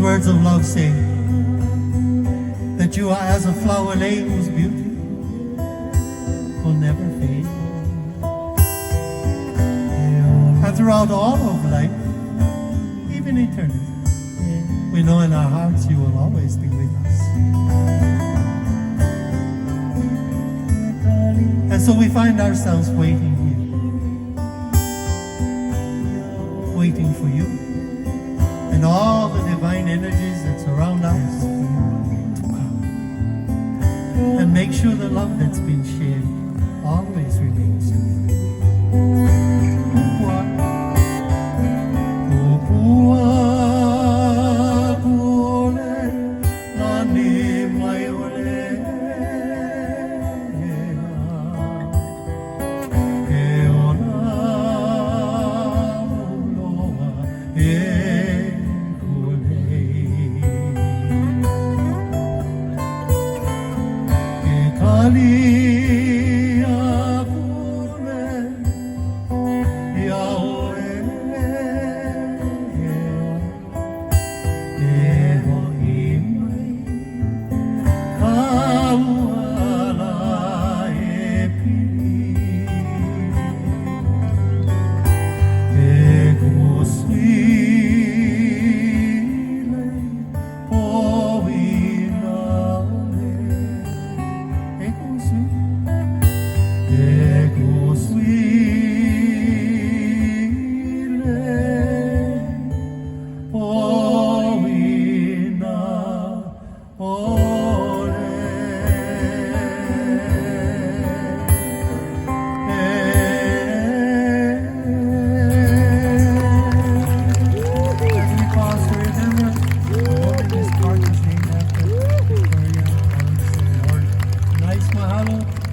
Words of love say that you are as a flower lane whose beauty will never fade. And throughout all of life, even eternity, we know in our hearts you will always be with us. And so we find ourselves waiting here, waiting for you. And all the divine energies that surround us to come and make sure the love that's been shared always remains true.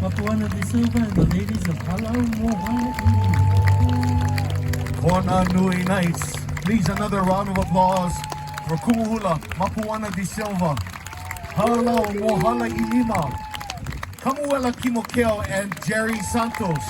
Māpuana de Silva and the ladies of Hālau, Mōhala, ʻIlima. Kona Nui Nights. Please, another round of applause for Kumu Hula, Māpuana de Silva, Hālau, Mōhala, ʻIlima, Kamuela Kimokeo, and Jerry Santos.